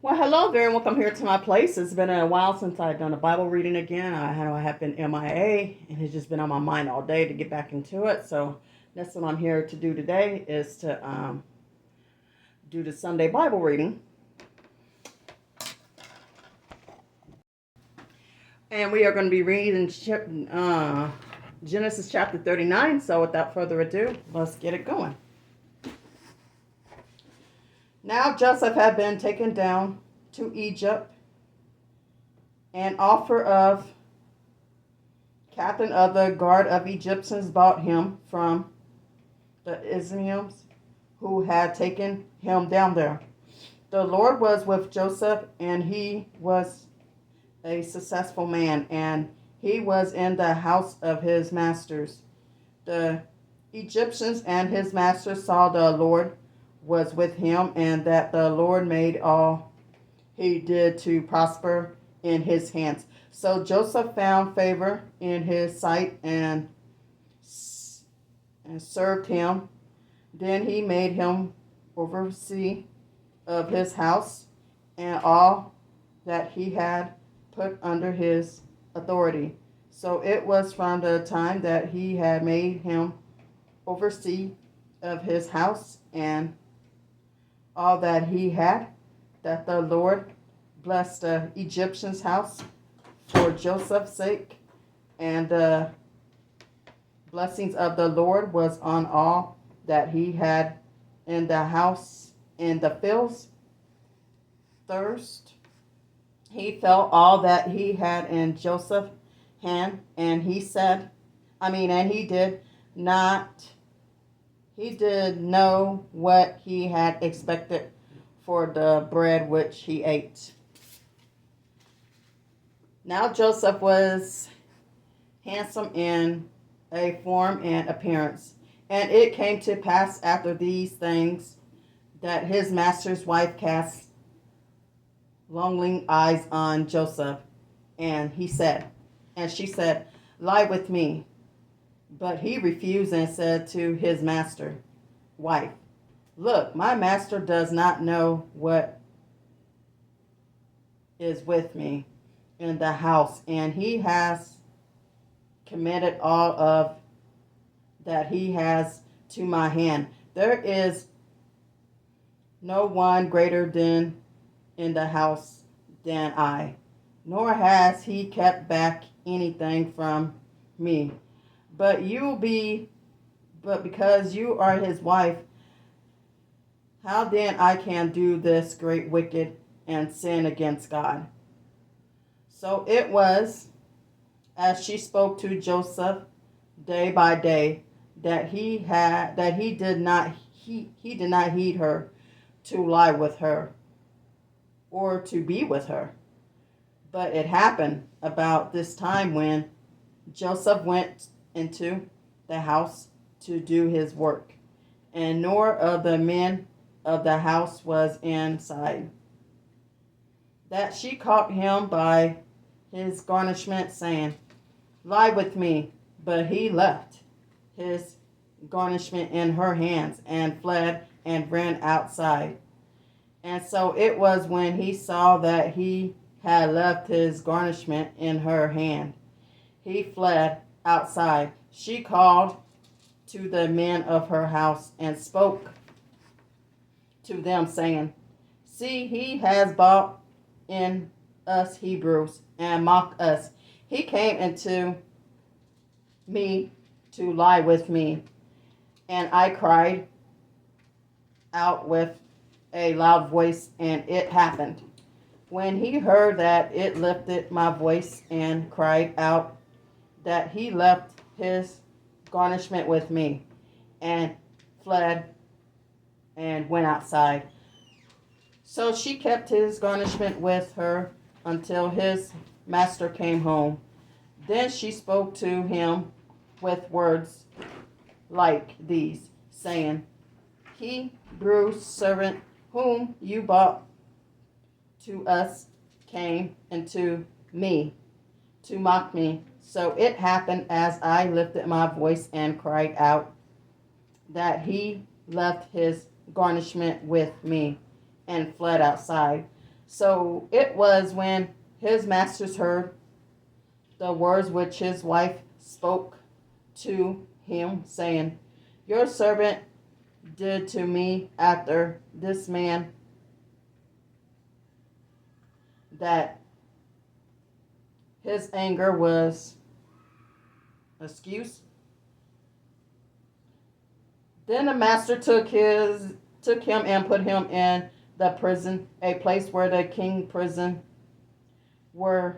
Well, hello there, and welcome here to my place. It's been a while since I've done a Bible reading again. I have been MIA, and it's just been on my mind all day to get back into it. So that's what I'm here to do today is to do the Sunday Bible reading. And we are going to be reading Genesis chapter 39. So without further ado, let's get it going. Now Joseph had been taken down to Egypt. An offer of captain of the guard of Egyptians bought him from the Ismaelites who had taken him down there. The Lord was with Joseph, and he was a successful man, and he was in the house of his masters. The Egyptians and his masters saw the Lord was with him, and that the Lord made all he did to prosper in his hands. So Joseph found favor in his sight and served him. Then he made him overseer of his house and all that he had put under his authority. So it was from the time that he had made him overseer of his house and all that he had, that the Lord blessed the Egyptian's house for Joseph's sake, and the blessings of the Lord was on all that he had in the house, in the fields. Thirst, he felt all that he had in Joseph's hand, and he did not, he did know what he had expected for the bread which he ate. Now Joseph was handsome in a form and appearance. And it came to pass after these things that his master's wife cast longing eyes on Joseph. And she said, lie with me. But he refused and said to his master, wife, look, my master does not know what is with me in the house, and he has committed all of that he has to my hand. There is no one greater than in the house than I, nor has he kept back anything from me. But because you are his wife, how then I can do this great wicked and sin against God? So it was, as she spoke to Joseph day by day, that he did not heed her to lie with her or to be with her. But it happened about this time when Joseph went into the house to do his work, and nor of the men of the house was inside, that she caught him by his garnishment, saying, lie with me. But he left his garnishment in her hands and fled and ran outside. And so it was when he saw that he had left his garnishment in her hand, he fled outside. She called to the men of her house and spoke to them, saying, see, he has bought in us Hebrews and mocked us. He came into me to lie with me. And I cried out with a loud voice, and it happened. When he heard that, it lifted my voice and cried out, that he left his garnishment with me and fled and went outside. So she kept his garnishment with her until his master came home. Then she spoke to him with words like these, saying, Hebrew servant whom you brought to us came into me to mock me. So it happened as I lifted my voice and cried out, that he left his garnishment with me and fled outside. So it was when his masters heard the words which his wife spoke to him, saying, Your servant did to me after this man, that his anger was excuse. Then the master took him and put him in the prison, a place where the king prison were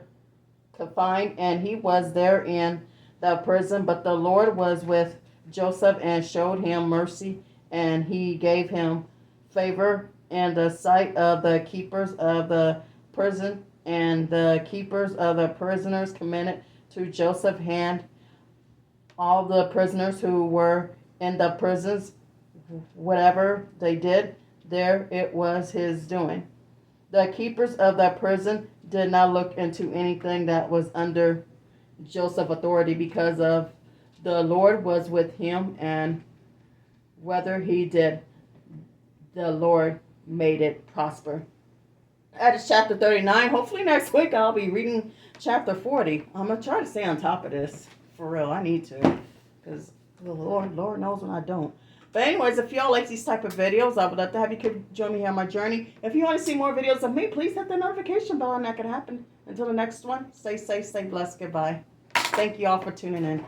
confined, and he was there in the prison. But the Lord was with Joseph and showed him mercy, and he gave him favor in the sight of the keepers of the prison, and the keepers of the prisoners committed to Joseph's hand all the prisoners who were in the prisons. Whatever they did there, it was his doing. The keepers of the prison did not look into anything that was under Joseph's authority, because of the Lord was with him, and whether he did, the Lord made it prosper. That is chapter 39. Hopefully next week I'll be reading chapter 40. I'm going to try to stay on top of this. For real, I need to. Because the Lord knows when I don't. But anyways, if y'all like these type of videos, I would love to have you join me here on my journey. If you want to see more videos of me, please hit the notification bell and that can happen. Until the next one, stay safe, stay blessed. Goodbye. Thank you all for tuning in.